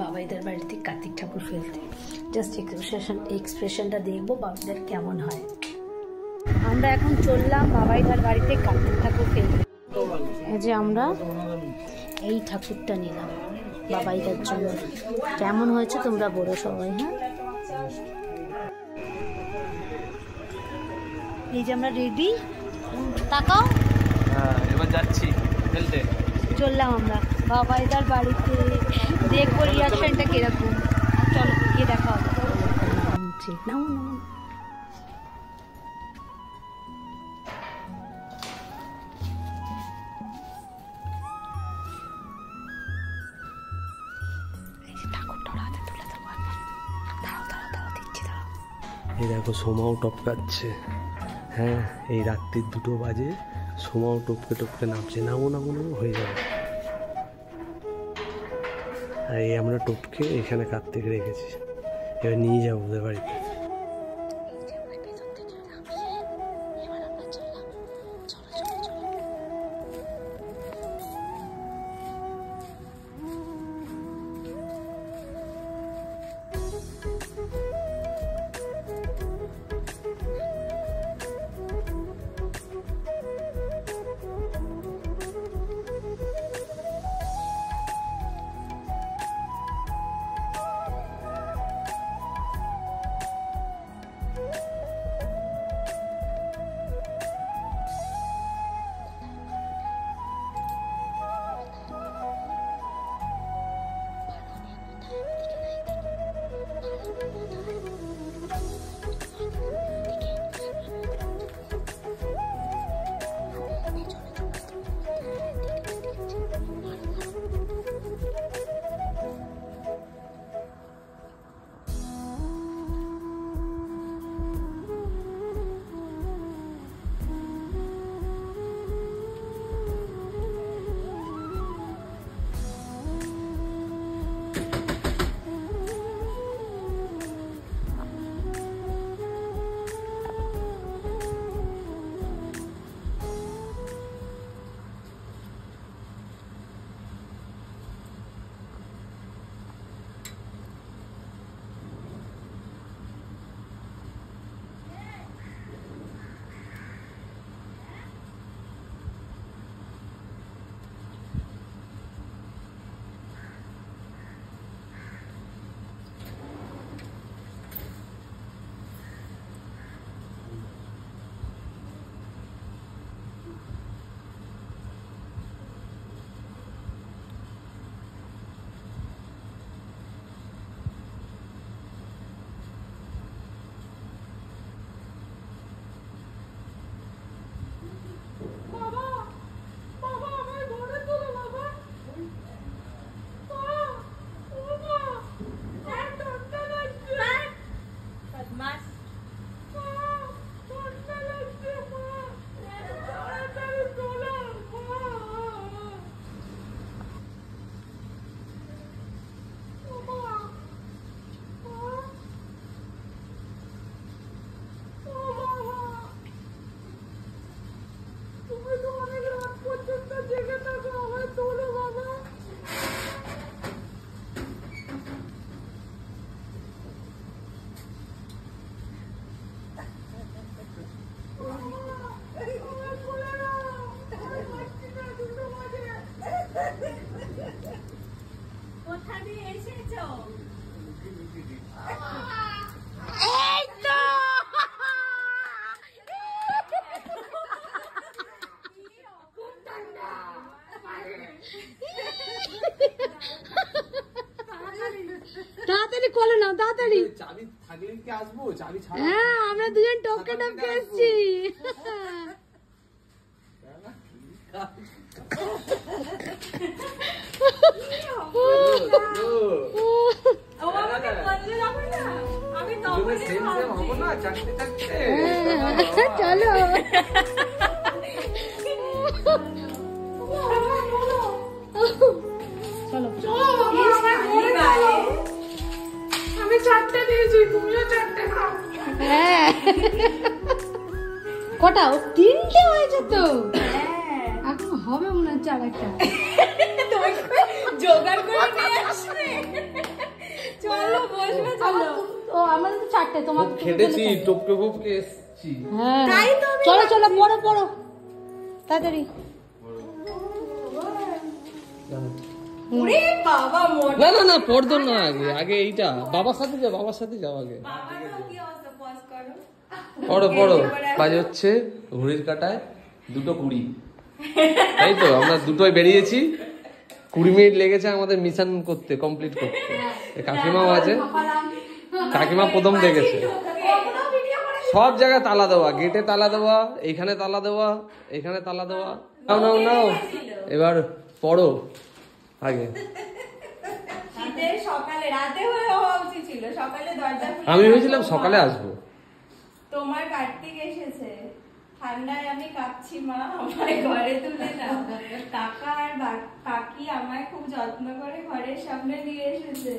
বাবাইদার বাড়িতে কার্তিক ঠাকুর ফেলতে। জাস্ট এক্সপ্রেশনটা দেখবো বাবাইদার কেমন হয়। আমরা এখন চললাম বাবাইদার বাড়িতে কার্তিক ঠাকুর ফেলতে। এই যে আমরা এই ঠাকুরটা নিলাম বাবাইদার জন্য। কেমন হয়েছে তোমরা বলো সবাই। হ্যাঁ, এই যে আমরা রেডি, তাকাও। এবার যাচ্ছি ফেলতে। চললাম আমরা বাবাইদার বাড়িতে, দেখবো রিয়াকশনটা কিরকম। চলো গিয়ে দেখা হবে। এই দেখো সোমাও টপকাচ্ছে। হ্যাঁ, এই রাত্রির 2টো বাজে, সোমাও টপকে টপকে নামছে। নামো নামো নামো হয়ে যাবে। আর এই আমরা টপকে এখানে কার্তিক রেখেছি, এবার নিয়ে যাবো ওদের বাড়িতে। তাড়াতাড়ি খোলো না, তাড়াতাড়ি। চাবি থাকলে কি আসবো? চাবি ছাড়া। হ্যাঁ, আমরা দুজন টপকে টপকে এসেছি। চলো আমি 4টে দিয়েছি, তুমিও 4টে খাও। হ্যাঁ, কটা? 3টে হয়েছে তো। এখন হবে মনে হচ্ছে আরেকটা। জোগাড় করে নিয়ে আসবে। আমাদের তো 4টে, তোমার খেটেছি, টপকে টপকে এসেছি। হ্যাঁ চলো চলো, পড়ো পড়ো তাড়াতাড়ি। না না না, পড়তো না, আগে আগে এইটা বাবার সাথে যাও, বাবার সাথে যাও আগে। পড়ো পড়ো। বাজে হচ্ছে ঘড়ির কাটায় 2:20, তাই তো? আমরা 2টোয় বেরিয়েছি, 20 মিনিট লেগেছে আমাদের মিশন করতে, কমপ্লিট করতে। কাকিমাও আছে, কাকিমা প্রথম দেখেছে। সব জায়গায় তালা দেওয়া, গেটে তালা দেওয়া, এইখানে তালা দেওয়া, এখানে তালা দেওয়া। নাও নাও নাও, এবার পড়ো আগে। আমি ভেবেছিলাম সকালে আসবো। তোমার কার্তিক এসেছে, ঠান্ডায় আমি কাঁপছি মা, আমায় ঘরে তুলে নাও। কাকা আর কাকি আমায় খুব যত্ন করে ঘরের সামনে নিয়ে এসেছে।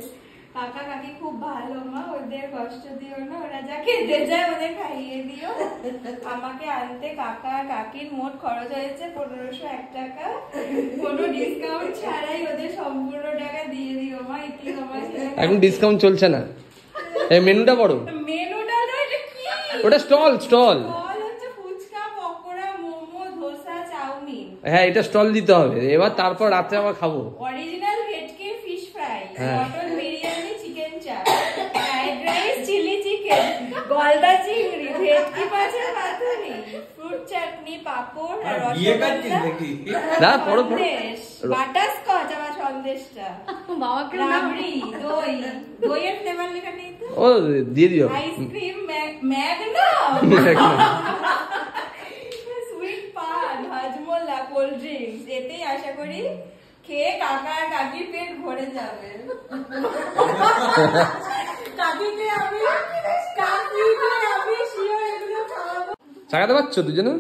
কাকা কাকি খুব ভালো মা, ওদের কষ্ট দিও না, ওরা যা খেতে যায় ওদের খাইয়ে দিও। আমাকে আনতে কাকা আর কাকির মোট খরচ হয়েছে 1501 টাকা। কোনো ডিসকাউন্ট ছাড়াই ওদের সম্পূর্ণ টাকা দিয়ে দিও মা। ইতি তোমার এখন ডিসকাউন্ট চলছে না। এই মেনুটা পড়ো। মেনুটা তো এটা কি? ওটা স্টল, স্টল। হ্যাঁ, এটা স্টল দিতে হবে এবার, তারপর রাতে আবার খাবো। অরিজিনাল ভেটকি fish fry, mutton biryani, chicken চাপ, ফ্রাইড রাইস, চিলি চিকেন, গলদা চিংড়ি, ভেটকি মাছের পাতুরি, ফ্রুট চাটনি, পাপড় আর রসগোল্লা, না পড়ো পড়ো। বাটারস্কচ, আবার সন্দেশটা, বাবাকে রাবড়ি, দই, দইয়ের ফ্লেভার লেখা নেই তো? ও দিয়ে দিও। Ice cream, Magnum, Hajmola, cold drinks. এতেই আশা করি খেয়ে কাকা আর কাকির পেট ভরে যাবে। কাকিকে আমি শিওর এগুলো খাওয়াবো। চাকাতে পারছো দুজনে?